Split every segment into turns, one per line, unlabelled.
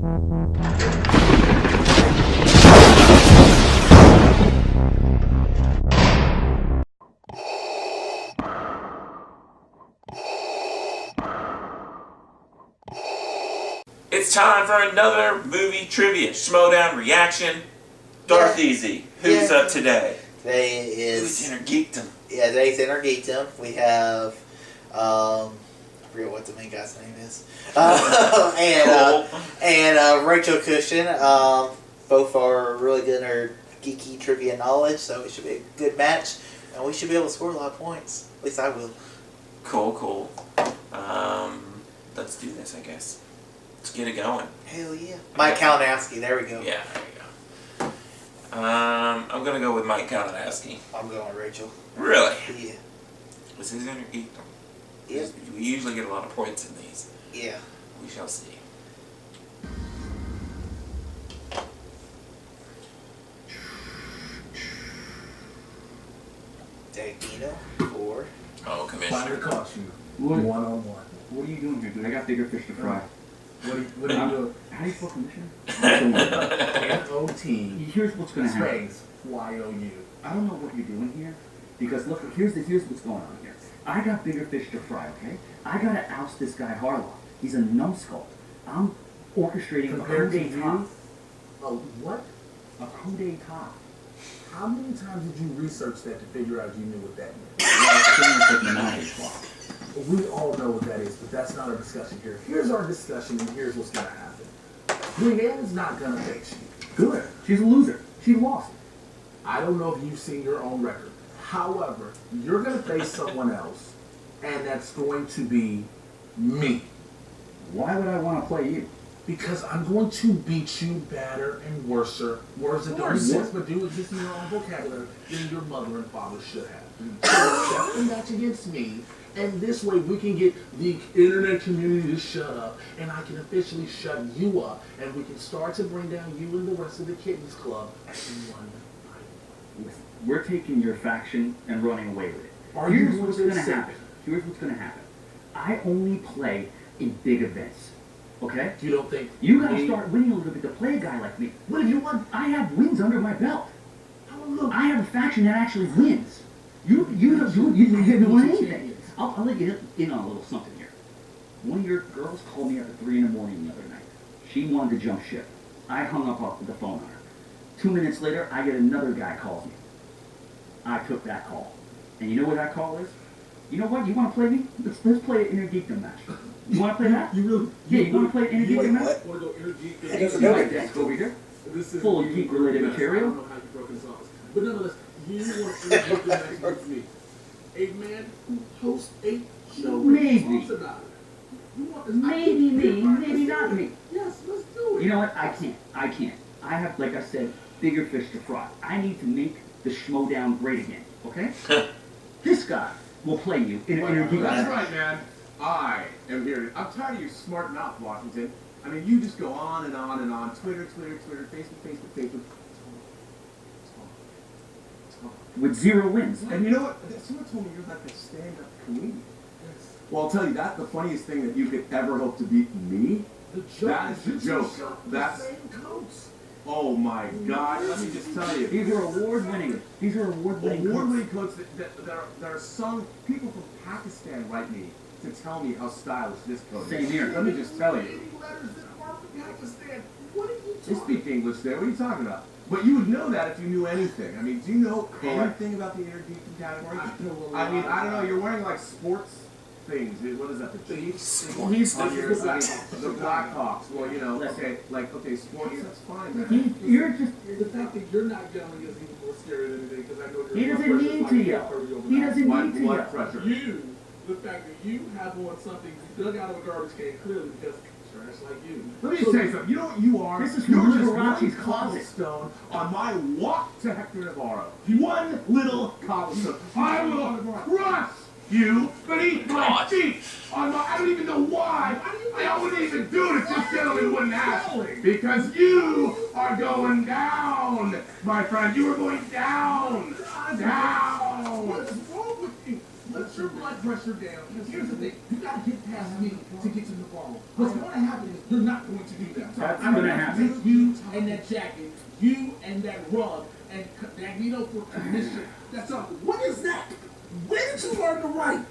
It's time for another movie trivia Schmoedown reaction. Darth Easy, who's up today?
Today is
Innergeekdom.
Yeah, today's Innergeekdom. We have I forget what the main guy's name is. and Rachel Cushing. Both are really good in her geeky trivia knowledge, so it should be a good match, and we should be able to score a lot of points. At least I will.
Cool. Let's do this, I guess. Let's get it going.
Hell yeah. Mike Kalinowski, there we go.
Yeah, there we go. I'm gonna go with Mike Kalinowski.
I'm going with Rachel.
Really?
Yeah.
This is Innergeekdom.
Yeah.
We usually get a lot of points in these.
Yeah.
We shall see.
Dagino, 4.
Oh, Commissioner.
Fire cost you. One-on-one.
What are you doing here, dude? I got bigger fish to fry.
What are you doing?
How do you spell commissioner?
N-O-T.
Here's what's going to happen.
Space. Y-O-U.
I don't know what you're doing here, because look, here's what's going on here. I got bigger fish to fry, okay? I got to oust this guy Harloff. He's a numbskull. I'm orchestrating
Compared
a
to
coup
you?
d'etat.
What?
A coup d'etat.
How many times did you research that to figure out you knew what that meant? We all know what that is, but that's not our discussion here. Here's our discussion, and here's what's going to happen. Brienne's not going to face you.
Good. She's a loser. She lost.
I don't know if you've seen your own record. However, you're going to face someone else, and that's going to be me.
Why would I want to play you?
Because I'm going to beat you badder and worser. Words that don't exist but do exist in your own vocabulary than your mother and father should have. So accept the match against me, and this way we can get the internet community to shut up, and I can officially shut you up, and we can start to bring down you and the rest of the Kittens Club in one fight.
We're taking your faction and running away with it.
Here's what's going to happen.
Here's what's going to happen. I only play in big events. Okay?
You don't think
you gotta start winning a little bit to play a guy like me. What do you want? I have wins under my belt. I have a faction that actually wins. You didn't win anything. I'll let you in on a little something here. One of your girls called me at 3 in the morning the other night. She wanted to jump ship. I hung up off the phone on her. 2 minutes later, I get another guy calls me. I took that call. And you know what that call is? You know what? You want to play me? Let's play an Innergeekdom match. You want to play that?
You really?
Yeah, you want to play an Innergeekdom match?
Want to go Innergeekdom?
You got desk over here.
This is
full of geek-related material.
I don't know how you broke this off. But nonetheless, you want to Innergeekdom match against me. A man who hosts a show
Maybe.
talks about it.
Maybe me, maybe not me.
Yes, let's do it.
You know what? I can't. I have, like I said, bigger fish to fry. I need to make the Schmoedown great again, okay? This guy will play you in an Innergeekdom match.
That's right, man. I am here. I'm tired of you smarting up, Washington. I mean, you just go on and on and on. Twitter, Facebook.
With 0 wins.
And you know what? Someone told me you're like a stand-up comedian. Yes. Well, I'll tell you, that's the funniest thing that you could ever hope to beat me.
The joke
that is the joke. That's
the same coats.
Oh my God! Let me just tell you.
These are award-winning.
Award-winning coats that are sung. People from Pakistan write me to tell me how stylish this coat is.
Same here.
Let me just tell you.
Letters that are from Pakistan. What are you
They
talking
speak English there. What are you talking about? But you would know that if you knew anything. I mean, do you know anything about the Innergeekdom category? I mean, I don't know. You're wearing like sports things. What is that? The Chiefs? The Blackhawks. Well, you know, okay, sports. That's fine. Man.
You're just.
The fact that you're not yelling is even more scary than anything because I know
He doesn't need to yell. He doesn't
My
need to
blood
yell.
pressure.
The fact that you have on something you dug out of a garbage can clearly because trash like you.
Let me say something. You know what you are?
This is
You're
from
just
Liberace's
one
closet.
cobblestone on my walk to Hector Navarro. One little cobblestone. I will crush you beneath my feet. I don't even know why. I wouldn't even do it if this gentleman wouldn't ask me. Because you are going down, my friend. You are going down. Down.
What is wrong with you? Put your blood pressure down. Because here's the thing. You got to get past me to get to the ball. What's going to happen is you're not going to do that.
That's
I'm
gonna
going to
happen.
take you and that jacket, you and that rug, and Magneto for commission. That's all. What is that? Where did you learn to write?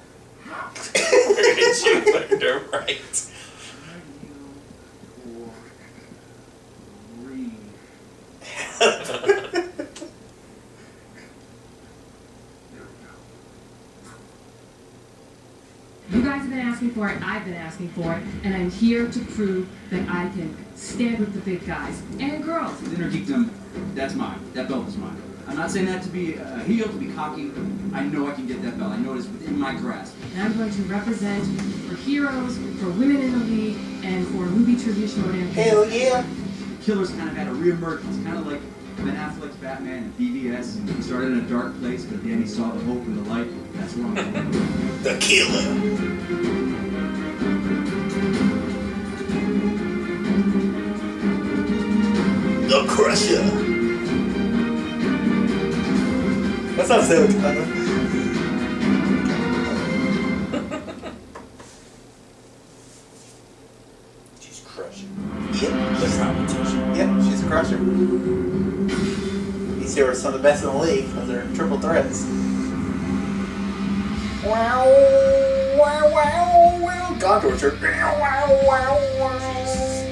How?
Where did you learn to write?
You guys have been asking for it, I've been asking for it, and I'm here to prove that I can stand with the big guys and girls.
Innergeekdom, that's mine. That belt is mine. I'm not saying that to be a heel, to be cocky. I know I can get that belt. I know it's within my grasp.
And I'm going to represent for heroes, for women in the league, and for movie trivia Schmoedown.
Hell yeah.
Killer's kind of had a reemergence, kind of like Ben Affleck's Batman and BVS. He started in a dark place, but then he saw the hope and the light. That's where I'm going.
The Killer. The Crusher. That sounds so fun.
She's crushing.
Yep.
The competition.
Yep, she's a crusher. These two are some of the best in the league because they're triple threats. Wow, wow, wow, wow. God torture. Wow, wow, wow.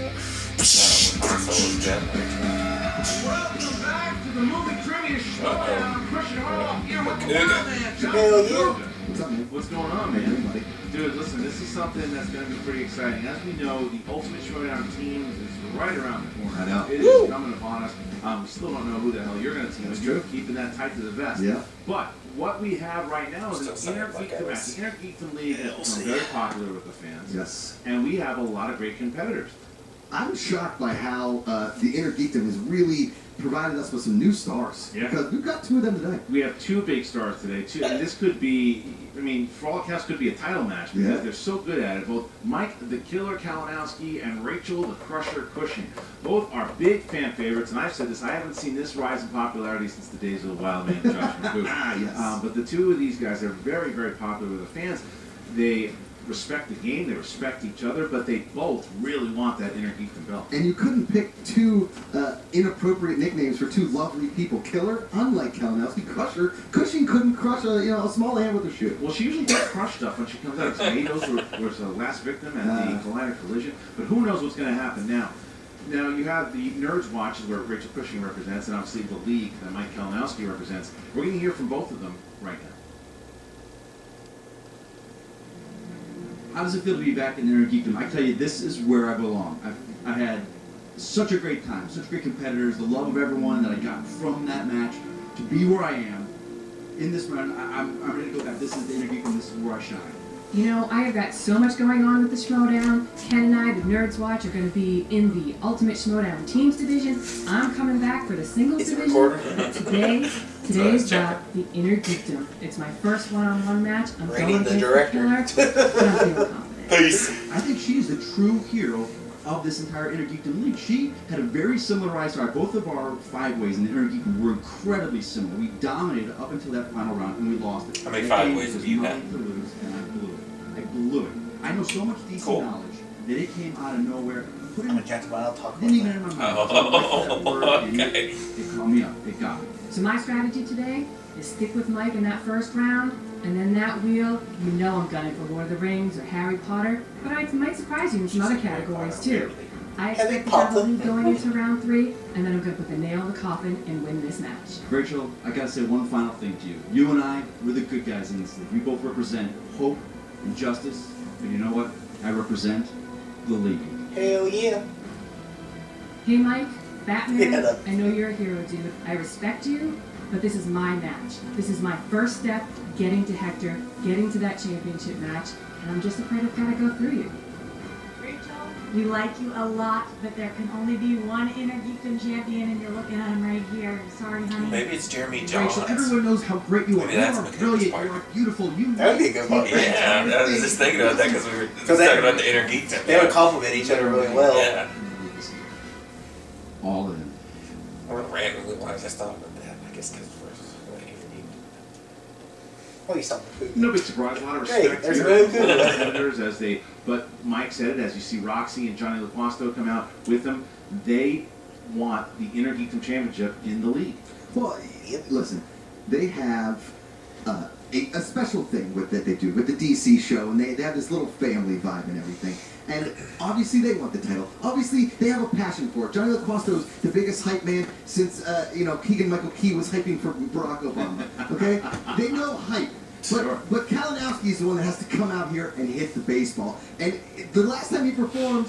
Welcome back to the movie trivia Schmoedown. Cushing off here with the
Cougar.
man.
Hell yeah.
What's up, man?
What's going on, man? Dude, listen, this is something that's going to be pretty exciting. As we know, the Ultimate Schmoedown teams is right around the corner.
I know.
It is coming upon us. We still don't know who the hell you're going to team with. You're keeping that tight to the vest.
Yeah.
But what we have right now is
Still
an
sound like I was-
The Innergeekdom League has become very popular with the fans.
Yes.
And we have a lot of great competitors.
I'm shocked by how the Innergeekdom has really provided us with some new stars.
Yeah.
Because we've got two of them today.
We have two big stars today, too. And this could be, I mean, for all accounts, could be a title match because
Yeah.
they're so good at it. Both Mike, the Killer Kalinowski, and Rachel, the Crusher Cushing. Both are big fan favorites. And I've said this, I haven't seen this rise in popularity since the days of the Wild Man and Josh McCool.
Yes.
But the two of these guys are very, very popular with the fans. They respect the game, they respect each other, but they both really want that Innergeekdom belt.
And you couldn't pick two inappropriate nicknames for two lovely people. Killer, unlike Kalinowski. Crusher. Cushing couldn't crush a small ant with a shoe.
Well, she usually gets crushed up when she comes out of tomatoes, was the last victim at the Collider collision. But who knows what's going to happen now? Now, you have the Nerds Watch, where Rachel Cushing represents, and obviously the League that Mike Kalinowski represents. We're going to hear from both of them right now.
How does it feel to be back in Innergeekdom? I tell you, this is where I belong. I had such a great time, such great competitors, the love of everyone that I got from that match to be where I am in this round. I'm ready to go back. This is the Innergeekdom. This is where I shine.
You know, I have got so much going on with the Schmoedown. Ken and I, the Nerds Watch, are going to be in the Ultimate Schmoedown Teams division. I'm coming back for the singles
Is it
division.
recording?
Today's about the Innergeekdom. It's my first one-on-one match. I'm
Rating
going
the
against
director.
Killer, but I'm feeling confident.
Peace.
I think she's the true hero of this entire Innergeekdom League. She had a very similar rise to our, both of our 5-ways in the Innergeekdom were incredibly similar. We dominated up until that final round and we lost it.
How many
That
5
game
ways
was
have you
mine
had?
to lose, and I blew it. I blew it. I know so much DC
Cool.
knowledge that it came out of nowhere. Put
I'm
it
a gentleman, I'll talk
didn't
about
even
that.
in my mind.
Oh, okay.
It called me up. It got me.
So my strategy today is stick with Mike in that first round, and then that wheel, you know I'm gunning for Lord of the Rings or Harry Potter, but I might surprise you in some other categories too. I
Harry
expect to have a
Potter.
lead going into round 3, and then I'm going to put the nail in the coffin and win this match.
Rachel, I gotta say one final thing to you. You and I, we're the good guys in this league. We both represent hope and justice. And you know what? I represent the league.
Hell yeah.
Hey Mike, Batman,
Yeah.
I know you're a hero, dude. I respect you, but this is my match. This is my first step getting to Hector, getting to that championship match, and I'm just afraid I've got to go through you.
Rachel, we like you a lot, but there can only be one Innergeekdom champion, and you're looking at him right here. Sorry, honey.
Maybe it's Jeremy Johns.
Rachel, everyone knows how great you are.
Maybe
You
that's
are
what
brilliant.
inspired
You are beautiful. You
That would be a good one.
Yeah, I was just thinking about that because we were
Because
talking
they-
about the Innergeekdom.
They would complement each other really well.
Yeah.
all in.
We're randomly why I just thought about that. I guess because we're
Oh, you sound like
No big surprise. A lot of
Hey,
respect
there's
here
a
for
good
the
one.
competitors as they. But Mike said it, as you see Roxy and Johnny LaQuasto come out with them, they want the Innergeekdom Championship in the league.
Well, listen, they have a special thing with that they do with the DC show, and they have this little family vibe and everything. And obviously they want the title. Obviously they have a passion for it. Johnny LaQuasto is the biggest hype man since Keegan-Michael Key was hyping for Barack Obama. Okay, they know hype. But Kalinowski is the one that has to come out here and hit the baseball. And the last time he performed,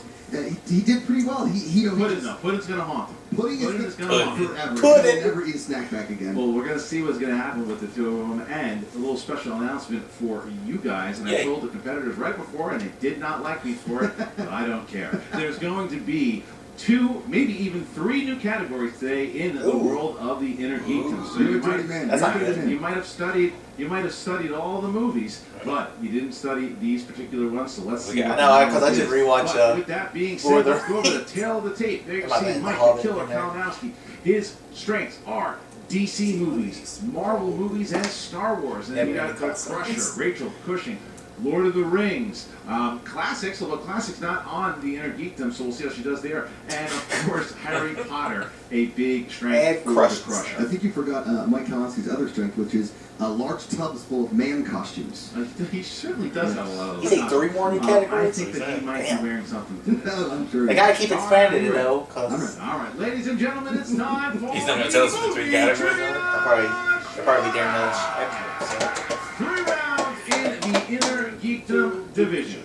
he did pretty well.
Pudding's gonna haunt him.
Pudding is
gonna
gonna
haunt him
forever.
Pudding.
He'll never eat a snack back again.
Well, we're gonna see what's gonna happen with the two of them, and a little special announcement for you guys. And I
Yay.
told the competitors right before, and they did not like me for it, but I don't care. There's going to be 2, maybe even 3 new categories today in the world of the Innergeekdom. So
You're a dirty man.
That's not good.
you might have studied all the movies, but you didn't study these particular ones. So let's see.
Yeah,
what
I know,
the
because I just
is.
rewatched.
But with that being
Lord
said,
of
let's
the
go over the tail of the tape. There you
Am I
see
in the
Mike
Hobbit
the Killer
in there?
Kalinowski. His strengths are DC movies, Marvel movies, and Star Wars. And then you got the Crusher, Rachel, Cushing, Lord of the Rings, classics, although classics not on the Innergeekdom, so we'll see how she does there. And of course, Harry Potter, a big strength
And
for
Crusher.
the Crusher.
I think you forgot Mike Kalinowski's other strength, which is large tubs full of man costumes.
He certainly does have a lot of
You
those.
think 3 more new
I
categories?
think that he might
Damn.
be wearing something.
I'm sure.
They gotta keep expanding it though,
All
cause
right.
All right, ladies and gentlemen, it's time for
He's not gonna tell us what the 3 categories are?
they'll probably be there next episode.
3 rounds in the Innergeekdom division.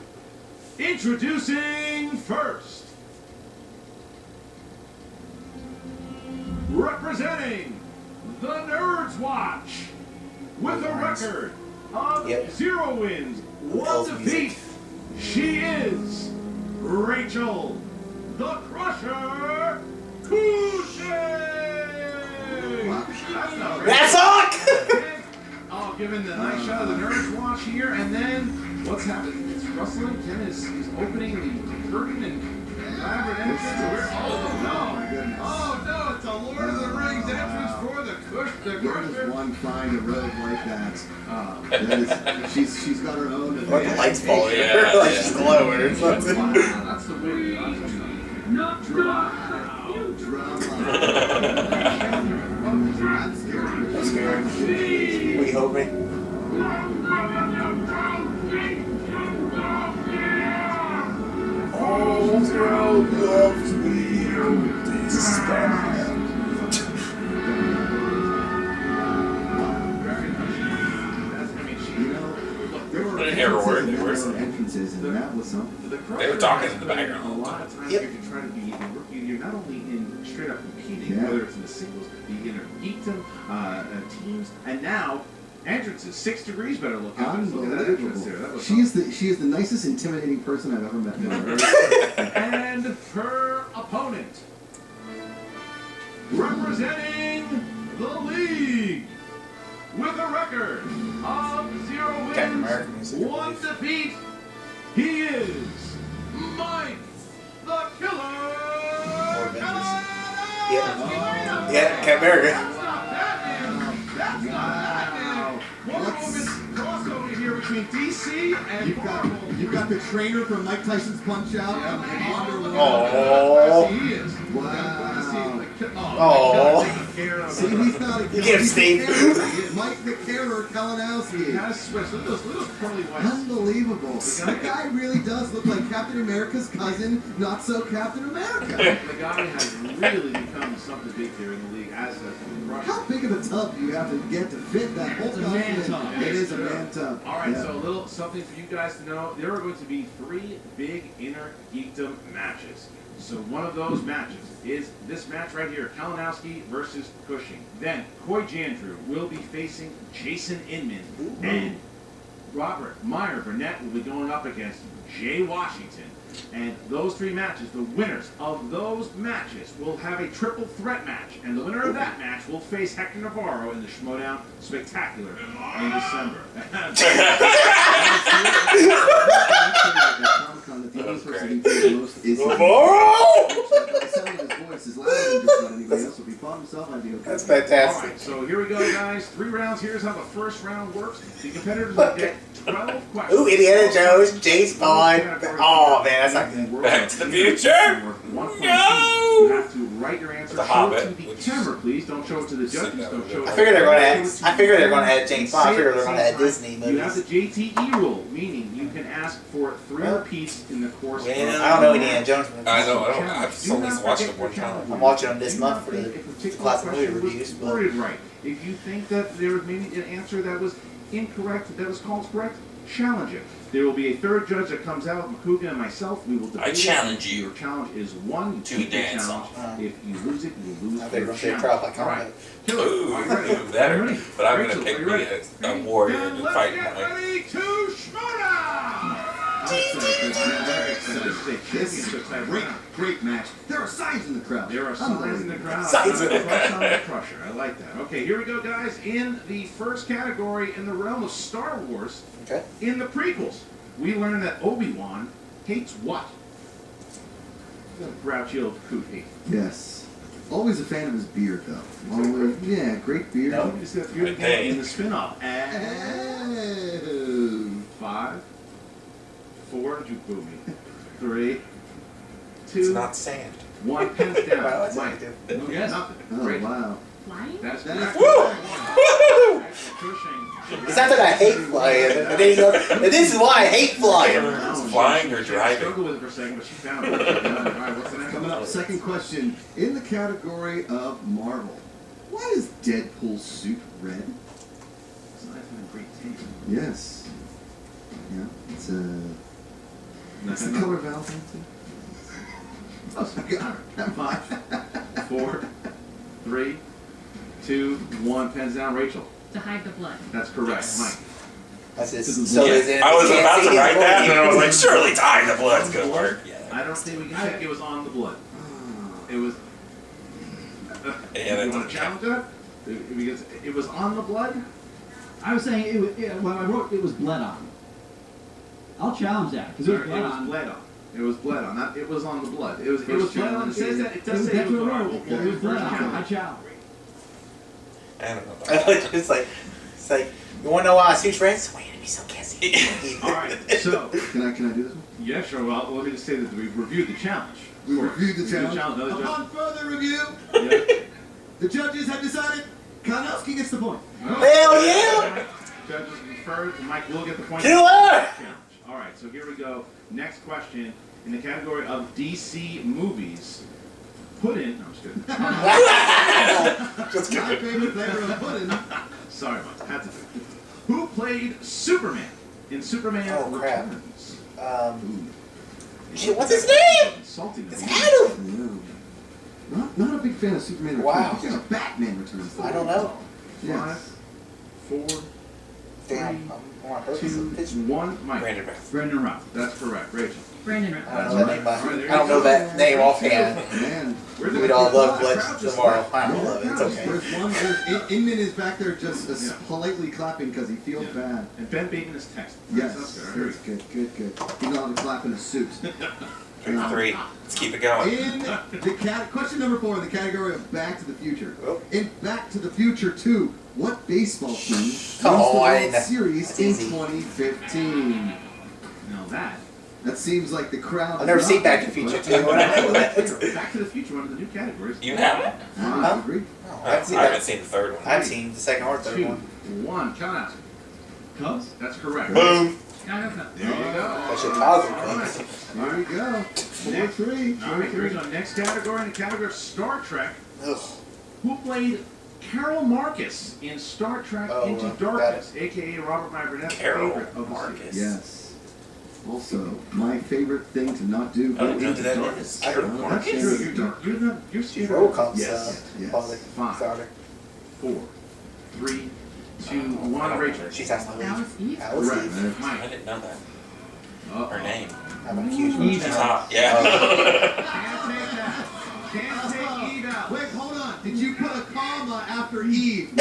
Introducing first, representing the Nerds Watch with a record of 0 wins, 1 defeat. She is Rachel, the Crusher Cushing. That's not
That's all.
Oh, given the nice shot of the Nerds Watch here, and then what's happening? It's rustling. Ken is opening the curtain and elaborate entrance. Oh no! It's a Lord of the Rings entrance for the
Where does
Crusher.
one find a road like that? That is, she's got her own.
Or the lights fall in.
Yeah,
Like
yeah.
she's glowing or something.
Wow, that's the way.
I'm scared.
I'm scared. Will you hold me? Oh, girl loves me. This is bad.
You know, there were
They didn't hear a word they were
entrances
saying.
and entrances, and that was something.
They were talking in the background
A
all the
lot
time.
of times
Yep.
you can try to be in rookie. You're not only in straight up competing,
Yeah.
whether it's in the singles, the Innergeekdom teams, and now entrances. 6 degrees better look out. Look at that entrance there. That was
She is the nicest, intimidating person I've ever met in my life.
something. And her opponent, representing the league with a record of 0
Captain
wins,
America music, I
1
believe.
defeat. He is Mike the Killer.
Yeah. Yeah, Captain America.
That's not happening. Wonder Woman's crossover here between DC and Marvel.
You've got the trainer from Mike Tyson's Punch Out and Wonder Woman.
Oh.
Yes, he is.
Wow.
Oh.
See, he's not a
You get him, Steve.
Mike the Carer
He
Kalinowski.
has switched. Look at those curly whites.
Unbelievable. The guy really does look like Captain America's cousin, not so Captain America.
The guy has really become something big here in the league, as has the Crusher.
How big of a tub do you have to get to fit that whole
It's a man
costume?
tub.
It is a man tub.
All right,
Yeah.
so a little something for you guys to know. There are going to be 3 big Innergeekdom matches. So one of those matches is this match right here, Kalinowski versus Cushing. Then Coy Jandrew will be facing Jason Inman, and Robert Meyer Burnett will be going up against Jay Washington. And those 3 matches, the winners of those matches will have a triple threat match. And the winner of that match will face Hector Navarro in the Schmoedown Spectacular in December.
The only person who plays the most is
Tomorrow!
the sound of his voice is louder than just about anybody else. So if he fought himself, I'd be okay.
That's
All
fantastic.
right, so here we go, guys. 3 rounds. Here's how the first round works. The competitors will get 12 questions.
Ooh, Indiana Jones, James Bond. Oh man, that's not good.
Back to the Future? No!
You have to write your answer.
The
Show
Hobbit,
it to the
which-
camera, please. Don't show it to the judges. Don't show it.
I figure they're gonna add James Bond. I figure they're gonna add Disney
You have the
movies.
JTE rule, meaning you can ask for 3 repeats in the course of.
Well,
I don't know Indiana Jones movies.
I know, I've only watched it one time.
I'm watching them this month for the classic movie reviews. But
Worded right. If you think that there was maybe an answer that was incorrect, that was called correct, challenge it. There will be a third judge that comes out, McCougan and myself. We will debate.
I challenge
it.
you.
Your challenge is 1. You
To
keep the
dance
challenge.
on.
If you lose it, you lose
I think
your
we're gonna say
challenge.
crowd like
All right.
I'm
Killer,
Ooh,
are you ready?
better.
Ready?
But I'm
Rachel,
gonna pick
are you
me
ready?
a warrior
Then
to
let's
fight
get
my.
ready to Schmoedown!
Great match. There are signs in the crowd.
There are signs in the crowd.
Signs in the
Crush on the Crusher. I like that. Okay, here we go, guys. In the first category, in the realm of Star Wars,
okay.
in the prequels, we learn that Obi-Wan hates what? Grouchy old coot hate.
Yes. Always a fan of his beard, though. Always, yeah, great beard.
No, it's that beard again
Hey.
in the spin-off. And 5, 4, did you boo me? 3, 2,
It's not sand.
1, pens down.
Wow, that's
Mike.
active.
No guess. Nothing.
Oh,
Great.
wow.
Flying?
That's
That
correct.
is
Woo!
Cushing.
It's not that I hate flying. And then he goes, and this is why I hate flying.
It's flying or
She
driving.
struggled with it for a second, but she found it. All right, what's the next
Coming up,
one?
second question. In the category of Marvel, why is Deadpool's suit red?
It's nice and great taste.
Yes. Yeah, it's What's the color of Valentine too? Oh, I got her. Never mind.
4, 3, 2, 1. Pens down, Rachel.
To hide the blood.
That's correct,
Yes.
Mike.
That's just so
Yeah,
is it.
I was
can't
about
see
to write
it.
that, and then I was like, surely tying the blood's gonna work.
I don't think we can check it was on the blood. It was.
Yeah, that
you want
doesn't
to challenge that? Because it was on the blood.
I was saying it was, when I wrote it was bled on. I'll challenge that because it was bled on.
bled on. It was bled on. Not, it was on the blood. It was
First
bled on. It
challenge,
says that. It does say
That's
it was
what I
on.
wrote. It was bled on. I
Challenge.
challenge.
I don't know.
I like it's like you wanna know why I see friends? Why you be so kissy?
All right. So
Can I do this one?
yeah, sure. Well, let me just say that we reviewed the challenge.
We
Of course.
reviewed the challenge.
Another judge.
Upon further review,
Yeah.
the judges have decided Kalinowski gets the point.
Hell yeah!
Judges conferred. Mike will get the point.
Killer!
Challenge. All right. So here we go. Next question in the category of DC movies. Put in. No, I'm just kidding.
Just
My favorite flavor of pudding.
Sorry, Mike. Had to do it. Who played Superman in Superman
Oh, crap.
Returns?
Shit, what's his name?
Insulting.
It's Adam!
No. Not a big fan of Superman
Wow.
Returns. Big fan of Batman Returns. though.
I don't know.
5,
Yes.
4,
Damn, I'm on purpose.
2, 1. Mike.
Brandon Routh.
Brendan Routh. That's correct. Rachel.
Brandon
I
Routh.
don't know that name. I don't know that name offhand.
Man.
We'd all love Blood tomorrow. I don't love it. It's okay.
There's one. Inman is back there just
Yeah.
politely clapping because he feels bad.
And Ben Bacon is texting.
Yes.
That's good.
That's good. He's not to clap in a suit.
3. Let's keep it going.
In the question number 4 in the category of Back to the Future.
Oh.
In Back to the Future 2, what baseball team wins the
Oh, I
World
didn't know.
Series
That's
in
easy.
2015?
Now that.
That seems like the crowd.
I've never seen Back to the Future 2. What I know that.
Back to the Future, one of the new categories.
You haven't?
I agree.
No,
I
I haven't seen
haven't
that.
seen the third one.
I've seen the second or third
2,
one.
1. Kalinowski.
Cubs?
That's correct.
Boom.
Chicago Cubs.
There you go.
That's Chicago
All right.
Cubs.
Here we go. 4-3.
All right, here we go. Next category, in the category of Star Trek.
Ugh.
Who played Carol Marcus in Star Trek
Oh,
Into
got
Darkness, a.k.a. Robert My Burnett's
Carol
favorite of the
Marcus.
series?
Yes. Also, my favorite thing to not do.
I don't know
into
who that
darkness.
is. Carol
Oh,
Marcus?
that's
You're,
true.
you're
She's
scared.
Robocop's
Yes.
father.
5,
Starter.
4, 3, 2, 1. Rachel.
She's has to leave.
Alice Eve.
Alice
Correct.
Eve.
I
Mike.
didn't know that.
Uh-oh.
Her name.
I'm a huge
She's hot. Yeah.
Can't take that. Can't take Eve out.
Wait, hold on. Did you put a comma after Eve?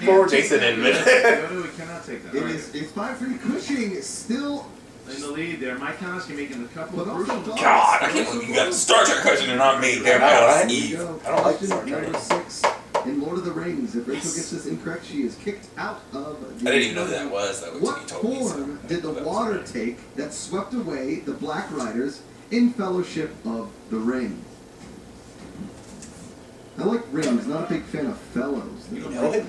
Poor Jason Inman.
No, we cannot take that.
It
All right.
is. It's 5-3. Cushing still
in the lead there. Mike Kalinowski making a couple
But
of
also,
crucial.
God, I can't believe you got a Star Trek question and not me. Damn
I know,
it.
right?
Here we go.
I don't like
Question
Star Trek.
number 6. In Lord of the Rings, if Rachel gets this incorrect, she is kicked out of the...
I didn't even know who that was, though, until
What
you told me. so
form
I
did the
thought that was
water
right.
take that swept away the Black Riders in Fellowship of the Ring? I like rings, not a big fan of fellows.
You
know
know
it?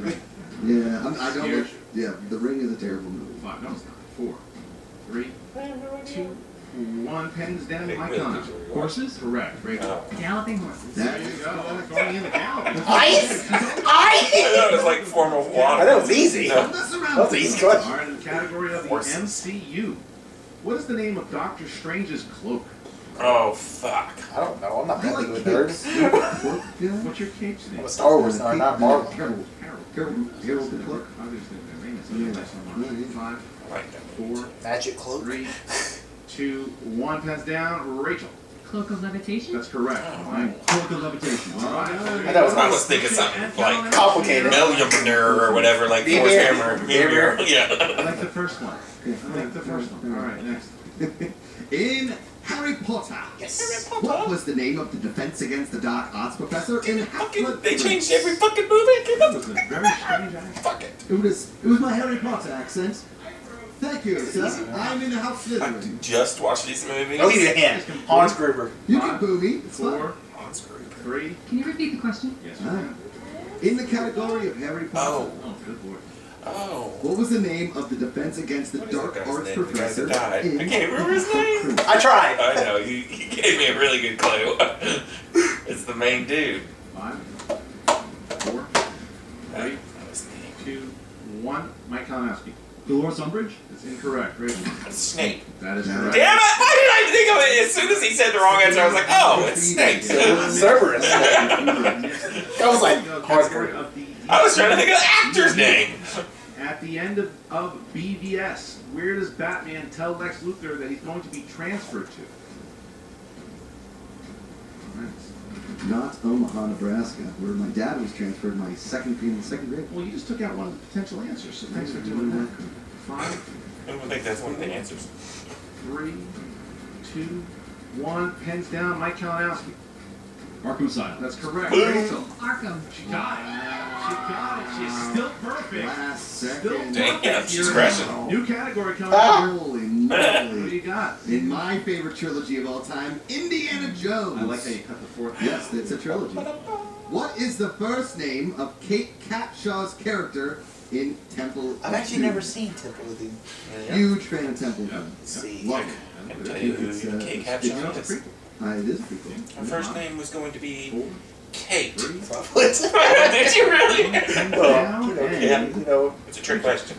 Yeah, I don't
Scares
like... Yeah, The Ring is a terrible movie.
5, no, it's not. 4, 3, 2, 1. Pens down.
Big
Mike
Bill,
Kalinowski.
did you realize?
Horses? Correct. Rachel.
Galloping horses.
There you go. Going in the gallop.
Ice?
I thought it was like form of water.
I know, it's easy.
No.
Mess around
That's an
with
easy
it.
question.
All right, in the category of the
Horses.
MCU. What is the name of Doctor Strange's cloak?
Oh, fuck.
I don't know. I'm not
I
that
like
big of a
kids.
nerd.
Yeah.
What's your cape's name?
I'm a Star Wars nerd, not Marvel.
Harold.
Harold the Cloak.
Obviously, the name is
Yeah.
nice and large.
Yeah.
5,
I like that.
4,
Magic cloak.
3, 2, 1. Pens down. Rachel.
Cloak of levitation?
That's correct. All right.
Cloak of levitation.
All right.
I know, it's
I was thinking something like
complicated.
Millionaire or whatever, like
Mjolnir.
Force Hammer.
Mjolnir.
I
Yeah.
like the first one. I like the first one. All right, next.
In Harry Potter.
Yes.
What was the name of the Defense Against the Dark Arts professor in
Fucking,
Half-Blood
they
Prince?
changed every fucking movie I came up
That was
with.
a very strange act.
Fuck it.
It was my Harry Potter accent. Thank you, sir. I'm in the House
I
Slytherin.
just watched these movies.
I'll give you a hint. Hans Gruber.
You can boo me. It's
4,
fine.
3.
Can you repeat the question?
Yes.
Ah. In the category of Harry Potter,
Oh, good boy.
Oh.
what was the name of the Defense Against the
What is that
Dark
guy's
Arts
name? The guy
professor
that died.
in
I can't remember his name.
Half-Blood
I tried.
I know, he gave me a really good clue. It's the main dude.
5, 4, 3, 2, 1. Mike Kalinowski.
Dolores Umbridge?
That's incorrect. Rachel.
It's Snape.
That is
Damn
correct.
Damn it! Why did I think of it? As soon as he said the wrong answer, I was like, oh, it's Snape.
Cerberus. That was like
Go,
Hans
category
Gruber.
of the
I was trying to think of the actor's name.
At the end of BVS, where does Batman tell Lex Luthor that he's going to be transferred to?
Not Omaha, Nebraska, where my dad was transferred in second grade.
Well, you just took out one of the potential answers, so thanks for doing that. 5,
I don't think that's one of the answers.
3, 2, 1. Pens down. Mike Kalinowski.
Arkham Asylum.
That's correct.
Boom.
Rachel.
Arkham.
She got it. She got it. She's still perfect.
Last
Still
second.
Damn,
perfect.
she's
You're
crushing.
in. New category coming
Ah.
up.
Holy
What do
moly.
you got?
In my favorite trilogy of all time, Indiana Jones.
I like how you cut the fourth.
Yes, it's a trilogy. What is the first name of Kate Capshaw's character in Temple
I've
of
actually
Doom?
never seen Temple of Doom.
Huge fan of Temple of
Yeah.
Doom.
Let's see.
Love it.
I can tell you who
It's,
Kate
it's-
Capshaw
It's a
is.
prequel.
It is a prequel.
Her first name was going to be
4,
Kate.
3,
What?
Did you really?
Well, you know,
and
you know,
It's a trick question.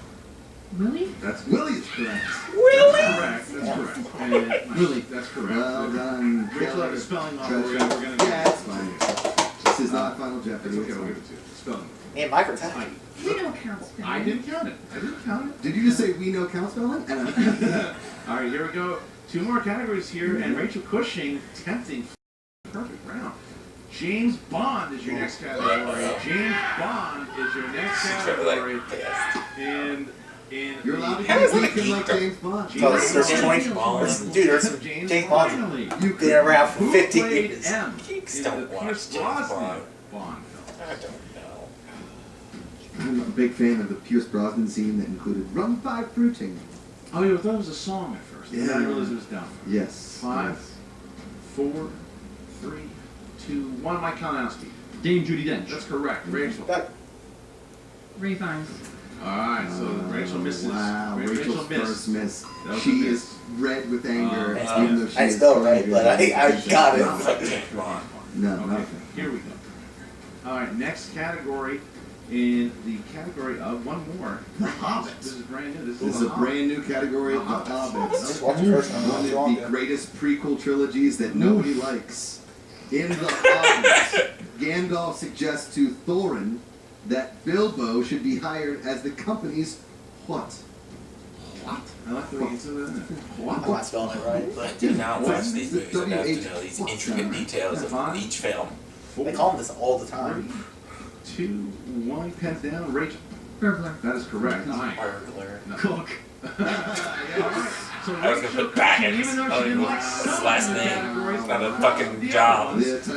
Willie?
That's Willie is correct.
That's correct. That's correct. And
Really?
That's correct.
Well done.
Rachel had a spelling off.
Treasure.
We're gonna
Yeah, it's fine. This is not Final
It's
Jeopardy.
okay.
It's
We'll
fine.
give it to you. Spelling.
me and Mike are tied.
We don't count spelling.
I didn't count it. I didn't count it.
Did you just say we know count spelling?
All right, here we go. 2 more categories here, and Rachel Cushing tempting perfect round. James Bond is your next category. James Bond is your next category. And in
You're allowed to
How is
be
that
thinking like
geekdom?
James Bond.
Oh, there's
James
20.
Bond.
Dude, there's some
James
James Bond.
finally.
You
Been around for
Who
50
played
years.
M
Geeks
in
don't
the
watch
Pierce
James
Brosnan
Bond.
Bond film?
I don't know.
I'm a big fan of the Pierce Brosnan scene that included Rum 5 fruiting.
Oh, yeah, I thought it was a song at first.
Yeah.
I didn't realize it was down.
Yes.
5,
yes.
4, 3, 2, 1. Mike Kalinowski.
Dame Judi Dench.
That's correct. Rachel.
Ray Fiennes.
All right, so Rachel misses.
Wow, Rachel's first miss.
That was a
She
miss.
is red with anger,
Oh,
even though she
I
is
spelled it right,
angry.
but I got it.
Fuck James Bond.
No,
Okay,
nothing.
here we go. All right, next category in the category of one more.
The Hobbit.
This is brand new.
This is a brand new category of The Hobbit.
Just watch the first one.
One
Not too
of
long
the
ago.
greatest prequel trilogies that nobody likes. In The Hobbit, Gandalf suggests to Thorin that Bilbo should be hired as the company's what?
What? I like the way you said that.
I'm
What?
not spelling it right,
I
but
do not watch
What's
these
the
movies enough to
WH
know these
what's
intricate
that?
details of each film.
they call them this all the time.
3, 2, 1. Pens down. Rachel.
Burglar.
That is correct. All right.
Burglar.
No.
Cook.
Yeah, all right. So
I was gonna
Rachel
put Baggins.
Cushing, even though she didn't like
His
some
last
of the
name.
categories,
It's not a
won
fucking
the
job.
others.
Yeah, it's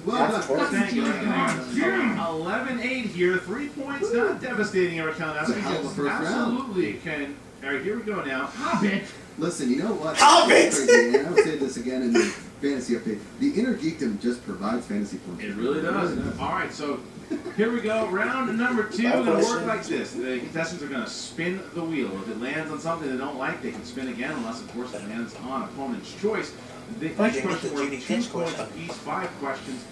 well done.
Thank you. 11-8 here, 3 points, not devastating, Eric Kalinowski.
It's a hell of a first round.
Absolutely can. All right, here we go now. Hobbit.
Listen, you know what?
Hobbit!
Crazy, and I'll say this again in the fantasy update. The Innergeekdom just provides fantasy points.
It really does. All right, so here we go. Round number 2. It's going to work like this. The contestants are going to spin the wheel. If it lands on something they don't like, they can spin again, unless, of course, it lands on opponent's choice. Each question worth 2 points apiece, 5 questions.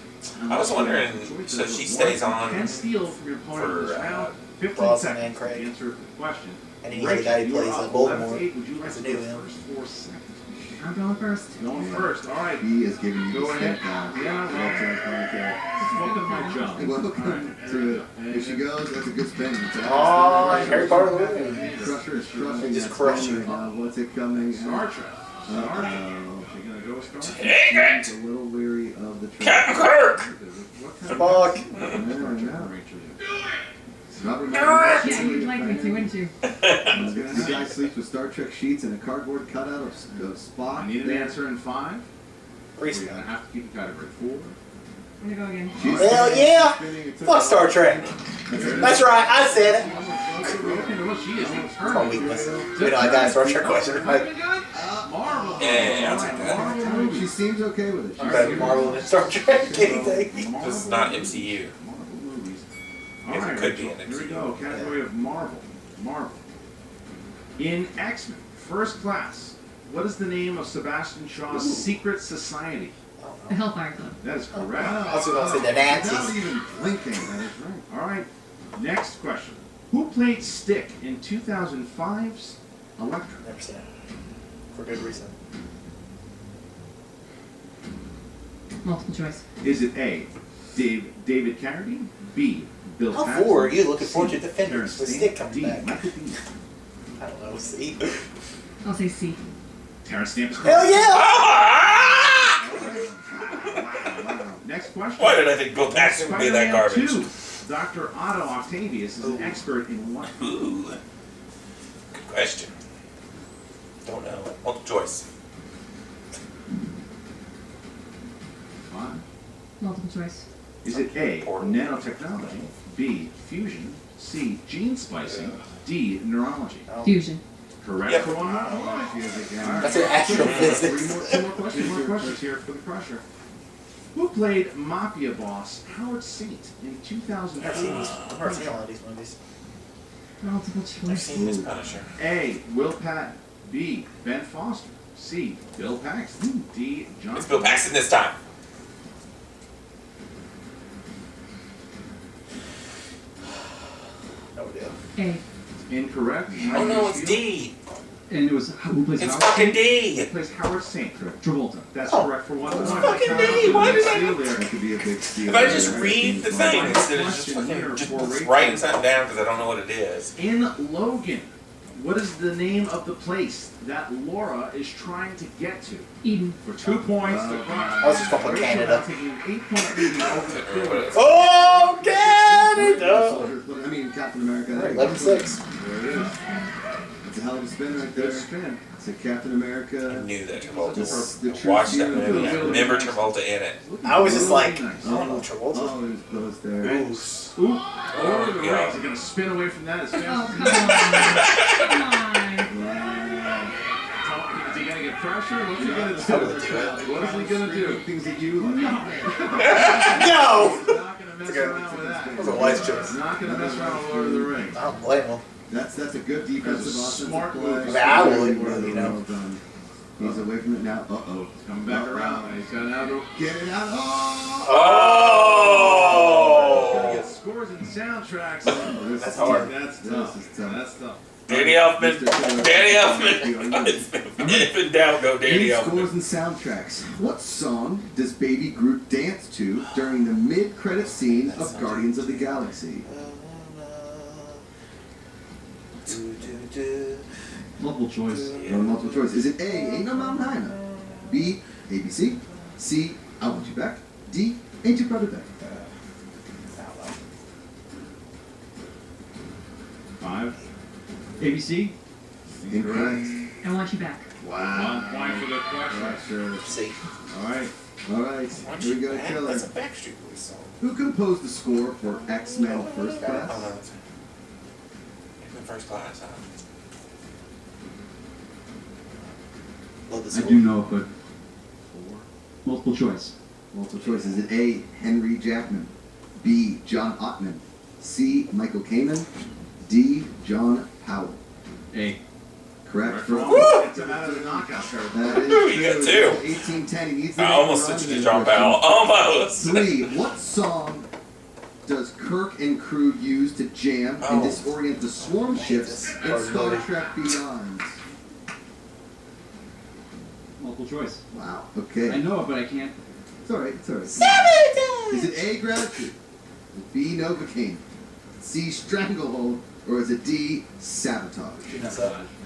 I was wondering, so she stays on
10 steal from your opponent in this round. 15
Brosnan
seconds
and
to
Craig.
answer the question.
And he's the guy who
Rachel,
plays
you're
the
up.
Baltimore.
11-8. Would you like
That's
to
a
go
new
first 4 seconds?
I'm going first.
Going first. All right.
He is giving you
Go
the
ahead.
step down.
Yeah, welcome to my job.
Welcome to it. Here she goes. That's a good spin.
Oh, Harry Potter movie.
Crusher is crushing.
Just
that
crushing.
spin right now. What's it coming?
Star Trek. Star Trek.
Uh-oh.
You're going to go with Star Trek?
Dang it!
A little weary of the
Captain
track.
Kirk!
What kind
Spock.
of Rachel?
Robert
Yeah, you'd like me to, wouldn't you?
The guy sleeps with Star Trek sheets and a cardboard cutout of Spock.
I need an answer in 5.
Grease
We're going to have to keep the category 4.
I'm gonna go again.
Hell yeah! Fuck Star Trek. That's right, I said it.
Well, she is
That's my weakness. You know, I got a Star Trek question.
Marvel.
Yeah, I'll take that.
Marvel
She
movies.
seems okay with it.
Better be Marvel than Star Trek, anything.
This is not MCU.
Marvel movies. All
Guess it
right,
could be
Rachel,
an
here we
MCU.
go. Category of Marvel. Marvel. In X-Men First Class, what is the name of Sebastian Shaw's secret society?
The Hellfire Club.
That is correct.
I was gonna say the
Without
Nazis.
even blinking, that is right.
All right. Next question. Who played Stick in 2005's Electra?
Never seen it. For good reason.
Multiple choice.
Is it A, David Carradine, B, Bill
How
Paxton,
forward are you looking forward to
C,
Defenders with
Terrence
Stick
Stamp,
coming
D,
back?
Michael Bean.
I don't know, see?
I'll say C.
Terrence Stamp is correct.
Hell yeah!
Ah!
Wow. Next question.
Why did I think Bill Paxton would be that
Spider-Man
garbage?
2. Dr. Otto Octavius is an expert in what?
Ooh. Good question. Don't know. Multiple choice.
5.
Multiple choice.
Is it A, nanotechnology, B, fusion, C, gene splicing, D, neurology?
Fusion.
Correct
Yep.
for one more point.
That's an astrophysics.
Two more questions here for the Crusher. Who played Mafia boss Howard Saint in 2004?
I've seen these. I've never seen a lot of these movies.
Multiple
I've
choice.
seen Miss Punisher.
A, Will Patton, B, Ben Foster, C, Bill Paxton, D, John.
It's Bill Paxton this time.
No idea.
A.
Incorrect.
Oh no, it's D.
And it was who plays
It's
Howard?
fucking D.
It plays Howard Saint.
Travolta.
That's
Oh,
correct for one
it's
point.
fucking
D. Why did I
Steal
not-
there.
That could be a big steal.
If I just read the thing instead of just fucking just writing something down because I don't know what it is.
In Logan, what is the name of the place that Laura is trying to get to?
Eden.
For 2 points, the
I was just gonna put Canada.
Taking an 8-point lead over the field.
Oh, Canada!
I mean, Captain America.
11-6.
There it is.
It's a hell of a spin right
Good
there.
spin.
It's a Captain
I
America.
knew that Travolta
This-
was.
the
I
true
watched that
hero.
movie. I remember Travolta in it.
I was just like, I
Oh,
don't know Travolta.
oh, it was close there.
Ooh.
Oop. Over the
yeah.
rings. They're going to spin away from that as
Oh,
fast
come on. Come on.
Wow.
Is he going to get pressure? What's he going to
I would
do?
do it.
What is he going to do?
Things that you like.
No!
He's not going to mess
Okay.
around with that.
That was a wise choice.
He's not going to mess around with Lord of the Rings.
I don't blame him.
That's a good defensive
That's a
offensive
smart
play.
move.
I mean, I would,
Well
you know.
done. He's away from it now. Uh-oh.
He's coming back around. He's got another.
Get it out. Oh!
He's going to
Oh!
get scores and soundtracks.
This
That's
is
hard.
That's
This
tough.
is tough.
That's tough.
Danny Elfman.
Mr. Taylor.
Danny Elfman. If in doubt, go Danny
Eight scores
Elfman.
and soundtracks. What song does Baby Groot dance to during the mid-credit scene of Guardians of the Galaxy?
Multiple choice.
Multiple choice. Is it A, Ain't No Mountain High Enough? B, ABC? C, I Want You Back? D, Ain't You Proud of That?
5.
ABC.
Incorrect.
I want you back.
Wow.
1 point for the Crusher.
Sure.
See.
All right.
All right. Here we go, Killer.
That's a Backstreet Boys song.
Who composed the score for X-Men First
Oh,
Class?
no, that's in First Class, huh?
Love this
I
one.
do know, but multiple choice.
Multiple choice. Is it A, Henry Jackman, B, John Ottman, C, Michael Kamen, D, John Powell?
A.
Correct.
Woo!
For
Gets him out of the knockout card.
that is
You got
true.
two.
1810. He needs to
I
make
almost
a run
switched to
in
John
question.
Powell. Almost.
3. What song does Kirk and crew use to jam and
Oh.
disorient the swarm ships
this.
in Star Trek Beyond?
Multiple choice.
Wow.
I
Okay.
know it, but I can't.
It's alright. It's alright. Is it A, Gratitude, B, Novocaine, C, Stranglehold, or is it D, Sabotage?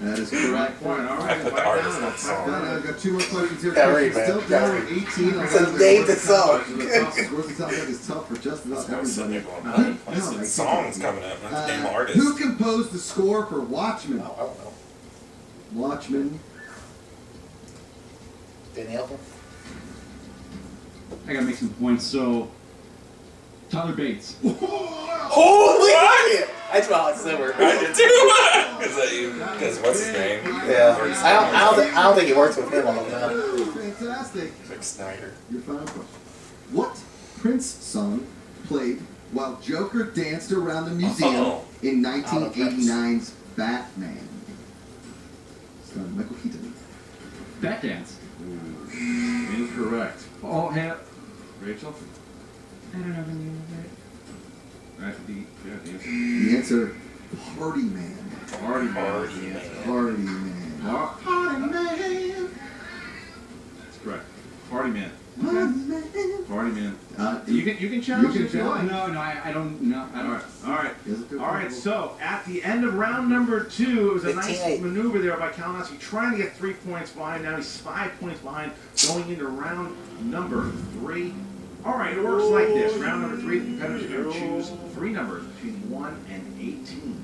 That is correct.
Point. All right.
I put the
Five
artist
down.
on the
Five
song.
down.
I've got 2 more questions here.
Yeah, right, man.
Still
Yeah,
down
right.
at 18.
So name the song.
Scores the sound is tough for just about
I was sitting there
everybody.
going,
No,
this
I
is songs
can't.
coming up, not the damn artist.
Who composed the score for Watchmen?
Oh, I don't know.
Watchmen.
Danny Elfman?
I gotta make some points. So, Tyler Bates.
Holy shit! I smell like silver.
I did too. Because what's his name?
Yeah. I don't think he works with him on it now.
Fantastic.
Rick Snyder.
Your final question. What Prince song played while Joker danced around the museum
Oh.
in 1989's Batman? Starring Michael Keaton.
Bat Dance.
Incorrect.
Oh, yeah.
Rachel?
I don't know the name of it.
Right. The answer.
The answer, Party Man.
Party Man.
Party Man.
Party Man.
Party Man. That's correct. Party Man. Party Man. You can challenge
you
if you
can
like.
No, I don't. No, I
All
don't.
right. All right.
Yes,
All right, so at the end of round number 2, it was a nice
15-8.
maneuver there by Kalinowski, trying to get 3 points behind. Now he's 5 points behind, going into round number 3. All right, it works like this. Round number 3, the competitors are going to choose 3 numbers between 1 and 18.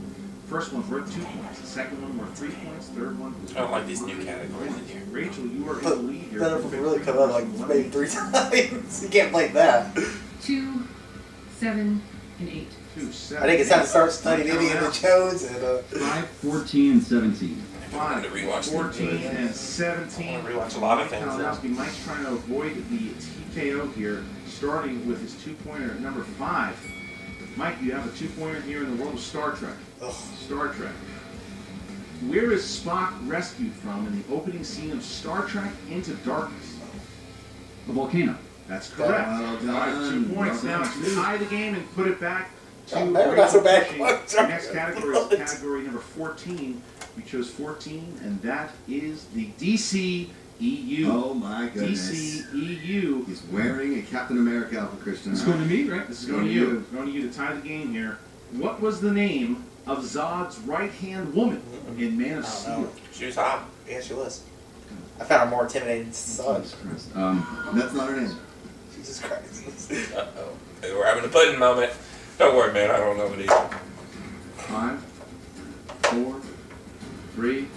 First one's worth 2 points. The second one worth 3 points. Third one is
I don't like these new categories in here.
Rachel, you are in the lead here.
Better if we really come out like maybe 3 times. You can't play that.
2, 7, and 8.
2, 7,
I think it's time to start studying Indiana Jones and
5, 14, and 17.
I wanted to rewatch
14
them.
and 17.
I wanna rewatch a lot of things.
Kalinowski, Mike's trying to avoid the TKO here, starting with his 2-pointer at number 5. Mike, you have a 2-pointer here in the world of Star Trek. Star Trek. Where is Spock rescued from in the opening scene of Star Trek Into Darkness?
A volcano.
That's correct.
Well done.
All right, 2 points
Well
now
done.
to tie the game and put it back to
Oh, maybe not so bad.
Cushing. The next category is category number 14. We chose 14, and that is the DCEU.
Oh my goodness.
DCEU.
He's wearing a Captain America outfit, Christian.
It's going to me, right?
This is going to you. It's going to you to tie the game here. What was the name of Zod's right-hand woman in Man of
I don't
Steel?
know.
She was hot.
Yeah, she was. I found her more intimidating than Son.
Jesus Christ.
That's not her name.
Jesus Christ.
Uh-oh. Hey, we're having a pudding moment. Don't worry, man. I don't know it either.
5, 4, 3.
Can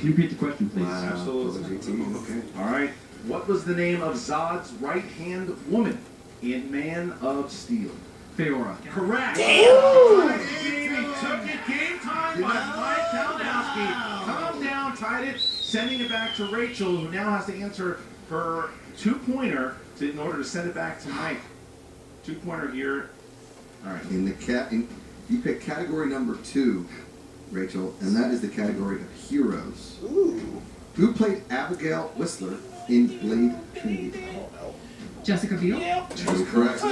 you repeat the question, please?
Wow.
Absolutely.
Okay.
All right. What was the name of Zod's right-hand woman in Man of Steel?
Feora.
Correct.
Damn.
Baby, took it. Game time by Mike Kalinowski. Calm down, tied it, sending it back to Rachel, who now has to answer her 2-pointer in order to send it back to Mike. 2-pointer here. All right.
You picked category number 2, Rachel, and that is the category of heroes.
Ooh.
Who played Abigail Whistler in Blade Trinity?
Jessica Biel?
That is correct.
2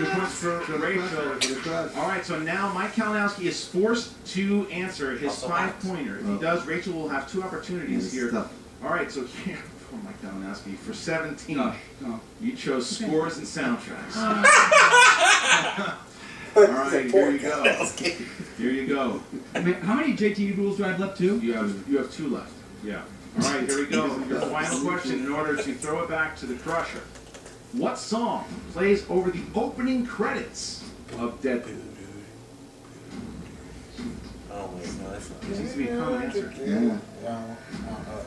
points for Rachel. All right, so now Mike Kalinowski is forced to answer his 5-pointer. If he does, Rachel will have 2 opportunities
It's
here.
tough.
All right, so here for Mike Kalinowski, for 17,
No.
you chose scores and soundtracks.
All
right, here you go. Here you go.
How many JT rules do I have left, too?
You have 2 left. Yeah. All right, here we go. Your final question in order to throw it back to the Crusher. What song plays over the opening credits of Deadpool?
Oh No, that's not.
There seems to be a common answer.
Yeah.
I don't know.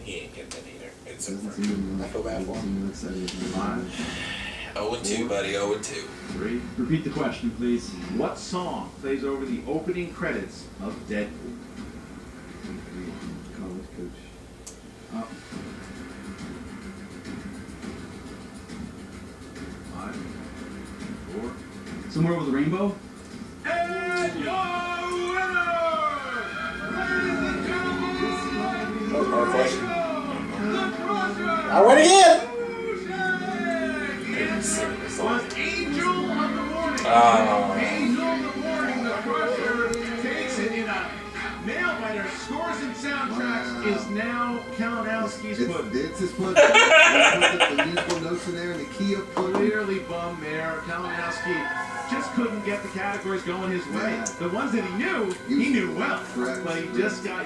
He ain't getting it either. It's
Doesn't
over.
seem
I feel bad for him.
excited.
5,
0-2, buddy. 0-2.
3. Repeat the question, please. What song plays over the opening credits of Deadpool?
College coach.
Up. 5, 4. Somewhere over the rainbow? And your winner! Ladies and gentlemen,
That was my question.
the Crusher!
I win again!
The answer was Angel of the Morning.
Oh.
Angel of the Morning, the Crusher takes it in a nail biter. Scores and soundtracks is now Kalinowski's pudding.
It's his pudding. He put the musical notes in there and the key of pudding.
Clearly bummed there. Kalinowski just couldn't get the categories going his way.
Yeah.
The ones that he knew well.
Correct.
But he just got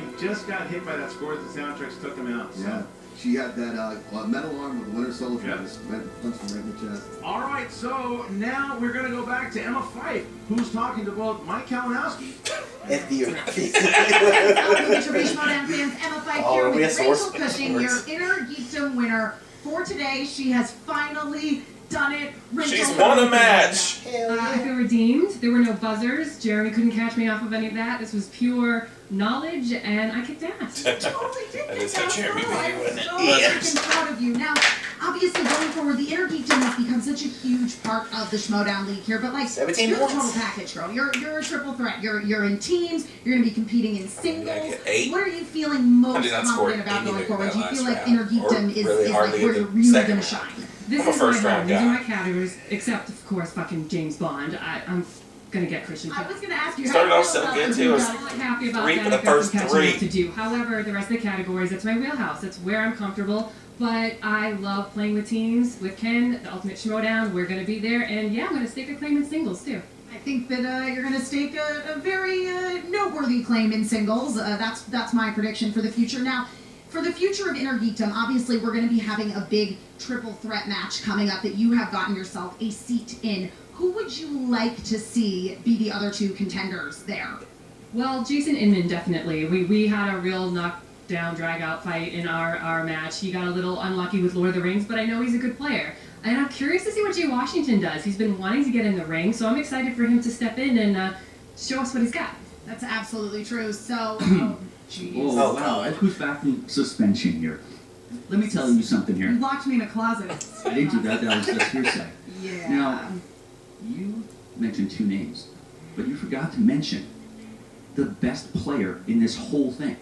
hit by that scores and soundtracks, took him out. So.
Yeah. She had that metal arm with the Winter Soldier.
Yep.
Just punched him right in the chest.
All right, so now we're going to go back to Emma Fife, who's talking to both Mike Kalinowski.
And the
Schmoedown fans, Emma Fife
Oh,
here
we
with
have
Rachel
source
Cushing, your
words.
Innergeekdom winner for today. She has finally done it. Rachel,
She's won a match.
I feel redeemed. There were no buzzers. Jeremy couldn't catch me off of any of that. This was pure knowledge, and I kicked ass.
Totally did
That
this
is how Jeremy
out.
made
I'm
you win it.
so
Yes.
freaking proud of you. Now, obviously, going forward, the Innergeekdom has become such a huge part of the Schmoedown League here. But like,
17
you're the
points.
total package, girl. You're a triple threat. You're in teams. You're going to be competing in singles.
get 8.
What are you feeling most
I did not score
confident about going
anything
forward?
that
Do you feel
last
like
round,
Innergeekdom
or
is
really
like
hardly
where
the
you're really
second
going to
round.
shine?
This
I'm a
is
first
my
round
home. These
guy.
are my categories, except, of course, fucking James Bond. I'm gonna get Christian.
I was going to ask you.
Started
how you
off
feel
so
about
good,
the
too. It was
Schmoedown.
I'm happy about
3
that.
for the
I've got
first
some catching
3.
up to do. However, the rest of the categories, that's my wheelhouse. That's where I'm comfortable. But I love playing with teams. With Ken, the Ultimate Schmoedown, we're gonna be there. And yeah, I'm gonna stake a claim in singles too.
I think that you're going to stake a very noteworthy claim in singles. That's my prediction for the future. Now, for the future of Innergeekdom, obviously we're going to be having a big triple threat match coming up that you have gotten yourself a seat in. Who would you like to see be the other two contenders there?
Well, Jason Inman, definitely. We had a real knockdown, drag-out fight in our match. He got a little unlucky with Lord of the Rings, but I know he's a good player. And I'm curious to see what Jay Washington does. He's been wanting to get in the ring, so I'm excited for him to step in and show us what he's got.
That's absolutely true. So, jeez.
Oh,
Oh,
wow.
God.
Look who's back from suspension here. Let me tell you something
You
here.
locked me in a closet.
I didn't do that. That was just hearsay.
Yeah.
Now, you mentioned 2 names, but you forgot to mention the best player in this whole thing.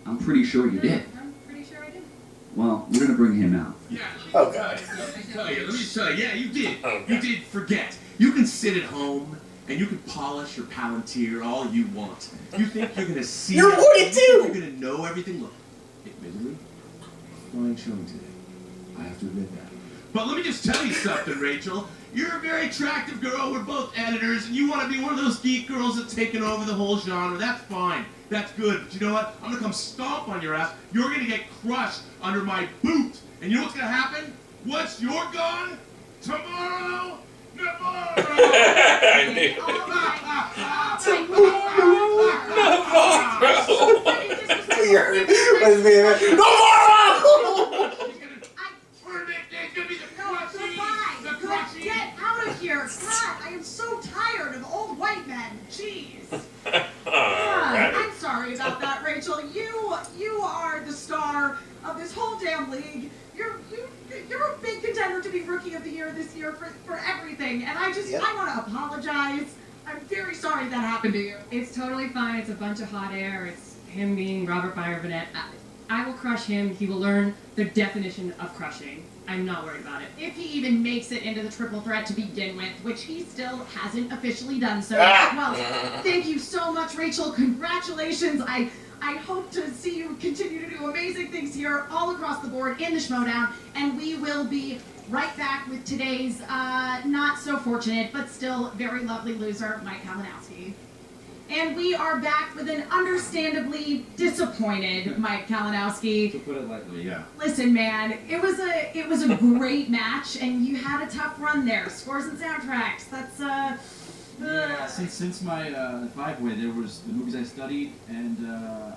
I'm pretty sure you did.
I'm pretty sure I did.
Well, we're gonna bring him out.
Oh, God.
Let me tell you, yeah, you did.
Oh,
You
God.
did forget. You can sit at home and you can polish your Palantir all you want. You think you're gonna see
You're
everything,
wounded too!
You're gonna know everything. Look, admittedly, fine showing today. I have to admit that. But let me just tell you something, Rachel. You're a very attractive girl. We're both editors, and you want to be one of those geek girls that's taken over the whole genre. That's fine. That's good. But you know what? I'm going to come stomp on your ass. You're going to get crushed under my boot. And you know what's going to happen? Once you're gone, tomorrow, Navarro!
I knew it.
You're, what's being No more!
Get out of here! God, I am so tired of old white men. Jeez.
Alright.
I'm sorry about that, Rachel. You are the star of this whole damn league. You're a big contender to be Rookie of the Year this year for everything, and I want to apologize. I'm very sorry that happened to you.
It's totally fine. It's a bunch of hot air. It's him being Robert Byron-Burnett. I will crush him. He will learn the definition of crushing. I'm not worried about it.
If he even makes it into the triple threat to begin with, which he still hasn't officially done so. Well, thank you so much, Rachel. Congratulations. I hope to see you continue to do amazing things here all across the board in the Schmoedown, and we will be right back with today's not so fortunate but still very lovely loser, Mike Kalinowski. And we are back with an understandably disappointed Mike Kalinowski.
To put it lightly, yeah.
Listen, man, it was a great match, and you had a tough run there. Scores and soundtracks. That's
Yeah, since my five-way, there was the movies I studied, and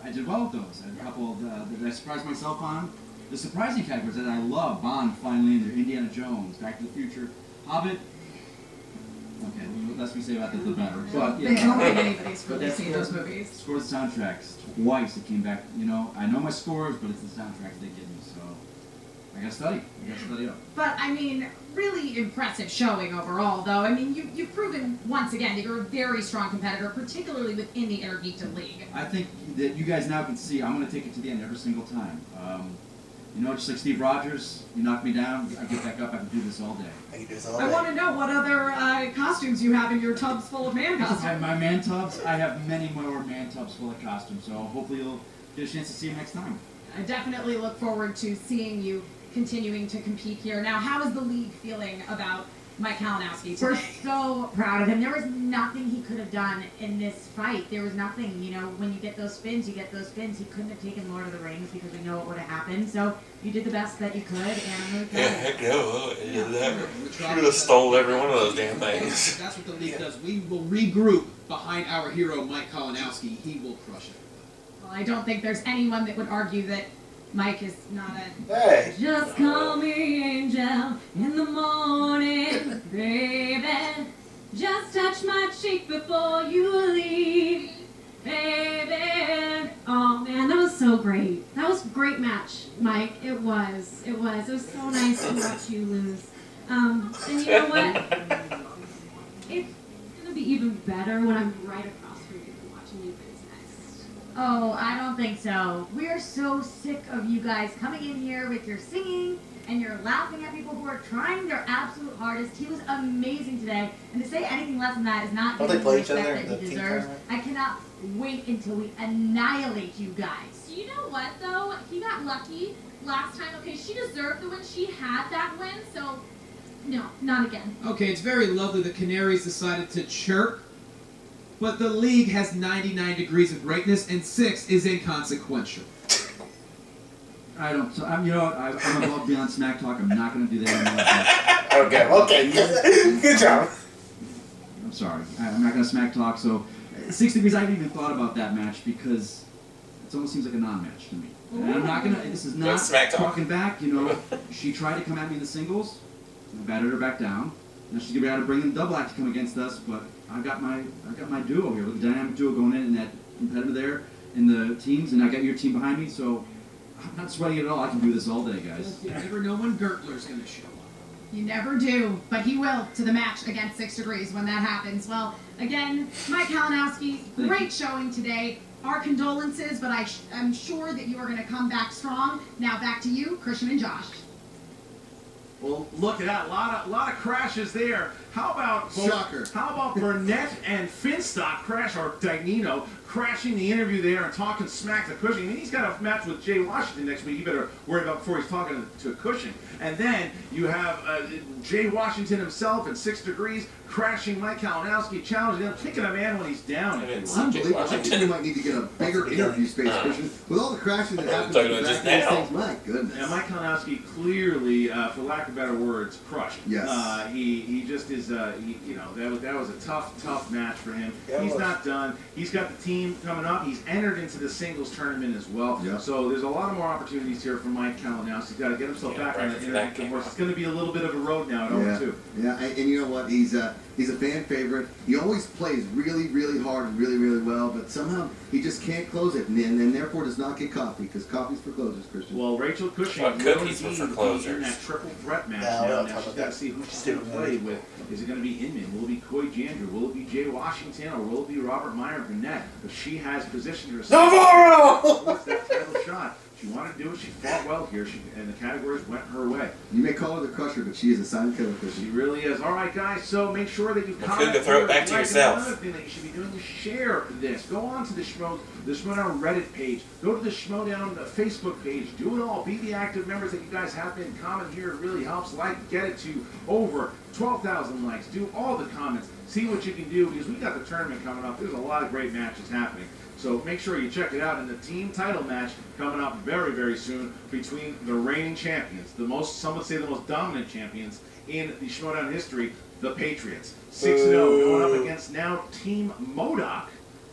I did well with those. I had a couple that I surprised myself on. The surprising categories that I love: Bond, finally in there, Indiana Jones, Back to the Future, Hobbit. Okay, the less we say about that, the better. But
I don't think anybody's really seen those movies.
Score the soundtracks twice. It came back. You know, I know my scores, but it's the soundtracks they give me. So I gotta study. I gotta study up.
But I mean, really impressive showing overall, though. I mean, you've proven once again that you're a very strong competitor, particularly within the Innergeekdom League.
I think that you guys now can see I'm going to take it to the end every single time. You know, just like Steve Rogers, you knock me down, I get back up, I can do this all day.
I can do this all
I
day.
want to know what other costumes you have in your tubs full of man costumes.
My man tubs, I have many more man tubs full of costumes, so hopefully you'll get a chance to see them next time.
I definitely look forward to seeing you continuing to compete here. Now, how is the league feeling about Mike Kalinowski
We're
today?
so proud of him. There was nothing he could have done in this fight. There was nothing, you know, when you get those spins, you get those spins. He couldn't have taken Lord of the Rings because we know what would have happened. So you did the best that you could, and I'm really proud
Yeah,
of
heck
you.
yeah, well, should have stole every one of those damn things.
That's what the league does. We will regroup behind our hero, Mike Kalinowski. He will crush it.
Well, I don't think there's anyone that would argue that Mike is not a...
Hey.
Just call me Angel in the morning, baby. Just touch my cheek before you leave, baby. Oh man, that was so great. That was a great match, Mike. It was. It was so nice to watch you lose. And you know what? It's gonna be even better when I'm right across from you watching you guys next.
Oh, I don't think so. We're so sick of you guys coming in here with your singing and you're laughing at people who are trying their absolute hardest. He was amazing today, and to say anything less than that is not
Don't
giving
they
him the
play each other
respect
in
that
the
he
team
deserves.
tournament?
I cannot wait until we annihilate you guys.
You know what though? He got lucky last time. Okay, she deserved the win. She had that win, so no, not again.
Okay, it's very lovely the Canaries decided to chirp, but the league has 99 degrees of greatness, and 6 is inconsequential.
I don't, you know what, I'm above beyond smack talk, I'm not going to do that anymore.
Okay, good job.
I'm sorry, I'm not going to smack talk, so 6 degrees, I haven't even thought about that match because it almost seems like a non-match to me. And I'm not going to, this is not
Smack talk.
talking back, you know, she tried to come at me in the singles, I batted her back down. Now she's going to be able to bring in the double act to come against us, but I've got my duo here, with the dynamic duo going in that competitor there in the teams, and I got your team behind me, so I'm not sweating it at all. I can do this all day, guys.
You never know when Gertler's going to show up.
You never do, but he will to the match against 6 degrees when that happens. Well, again, Mike Kalinowski, great showing today. Our condolences, but I'm sure that you are going to come back strong. Now back to you, Christian and Josh.
Well, look at that. A lot of crashes there. How about
Shocker.
How about Burnett and Finstock crash, or Dagnino crashing the interview there and talking smack to Cushing? I mean, he's got a match with Jay Washington next week. You better worry about before he's talking to Cushing. And then you have Jay Washington himself at 6 degrees crashing Mike Kalinowski, challenging him, kicking a man when he's down.
Unbelievable. I think we might need to get a bigger interview space, Christian. With all the crashing that happens
talking
in the
about
back
just
of
now.
these things, my goodness.
Yeah, Mike Kalinowski clearly, for lack of better words, crushed.
Yes.
He just is. You know, that was a tough match for him.
Yeah, it
He's
was.
not done. He's got the team coming up. He's entered into the singles tournament as well.
Yep.
So there's a lot of more opportunities here for Mike Kalinowski. He's got to get himself
Yeah,
back on the
right, that
Innergeekdom
came
horse.
up.
It's going to be a little bit of a road now at
Yeah,
0-2.
yeah, and you know what? He's a fan favorite. He always plays really, really hard and really, really well, but somehow he just can't close it, and therefore does not get coffee, because coffee's for closers, Christian.
Well, Rachel Cushing
What
will
cookies were
indeed
for
be
closers?
in that triple threat match
No, we
now.
don't
Now
talk
she's
about
got to
that.
see who she's
Stupid
going to play
movie.
with. Is it going to be Inman? Will it be Coy Jandreau? Will it be Jay Washington? Or will it be Robert Meyer Burnett? But she has positioned herself
Navarro!
towards that title shot. She wanted to do it. She fought well here, and the categories went her way.
You may call her the crusher, but she is a silent killer,
She
Christian.
really is. All right, guys, so make sure that you
Well,
comment.
good to throw it back to
like,
yourself.
Another thing that you should be doing is share this. Go on to the Schmoedown Reddit page. Go to the Schmoedown Facebook page. Do it all. Be the active members that you guys have been. Comment here. It really helps. Like, get it to over 12,000 likes. Do all the comments.
See what you can do, because we got the tournament coming up. There's a lot of great matches happening. So make sure you check it out. And the team title match coming up very, very soon between the reigning champions, some would say the most dominant champions in the Schmoedown history, the Patriots. 6-0 going up against now Team MODOK,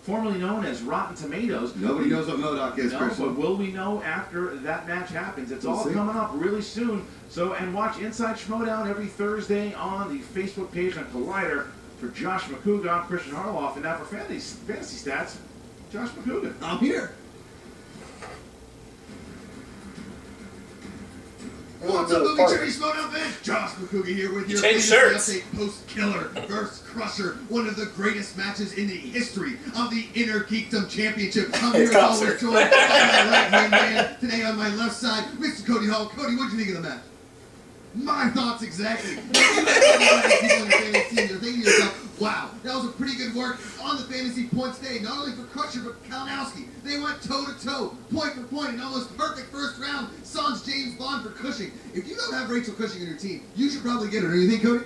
formerly known as Rotten Tomatoes.
Nobody knows what MODOK is,
No,
Christian.
but will we know after that match happens? It's
We'll
all
see.
coming up really soon. So, and watch Inside Schmoedown every Thursday on the Facebook page on Collider for Josh McCouga. I'm Christian Harloff, and now for fantasy stats, Josh McCouga.
I'm here. What's up, movie trivia Schmoedown fans? Josh McCouga here with your
changed
fantasy update post-Killer versus Crusher, one of the greatest matches in the history of the Innergeekdom Championship. I'm here as always, joined by my right-hand man. Today on my left side, Mr. Cody Hall. Cody, what'd you think of the match? My thoughts exactly. People in the fantasy team, you're thinking to yourself, wow, that was a pretty good work on the fantasy points day, not only for Crusher, but Kalinowski. They went toe-to-toe, point for point, an almost perfect first round. Sans James Bond for Cushing. If you don't have Rachel Cushing on your team, you should probably get her. Don't you think, Cody?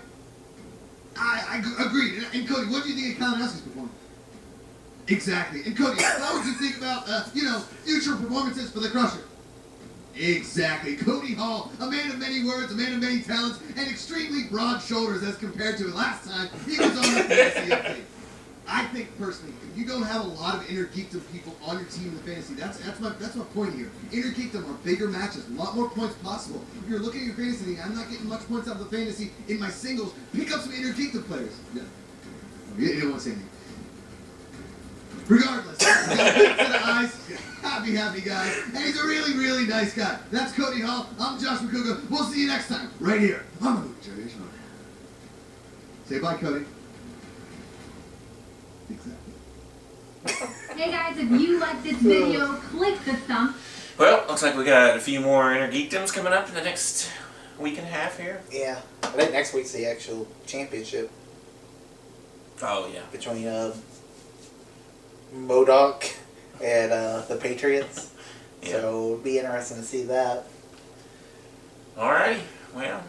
I agreed. And Cody, what do you think of Kalinowski's performance? Exactly. And Cody, how would you think about, future performances for the Crusher? Exactly. Cody Hall, a man of many words, a man of many talents, and extremely broad shoulders as compared to last time he was on the fantasy update. I think personally, if you don't have a lot of Innergeekdom people on your team in the fantasy, that's my point here. Innergeekdom are bigger matches, a lot more points possible. If you're looking at your fantasy thing, I'm not getting much points out of the fantasy in my singles. Pick up some Innergeekdom players. Yeah. You don't want to say anything. Regardless, he's got a big set of eyes, happy guy, and he's a really, really nice guy. That's Cody Hall. I'm Josh McCouga. We'll see you next time, right here on the Movie Trivia Show. Say bye, Cody. Exactly.
Hey guys, if you like this video, click the thumb.
Well, looks like we got a few more Innergeekdoms coming up in the next week and a half here.
Yeah. I think next week's the actual championship
Oh, yeah.
between MODOK and the Patriots.
Yeah.
So it'll be interesting to see that.
Alrighty. Well.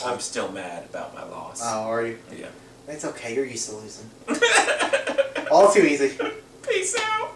I'm still mad about my loss.
Oh, are you?
Yeah.
It's okay, you're used to losing. All too easy.
Peace out.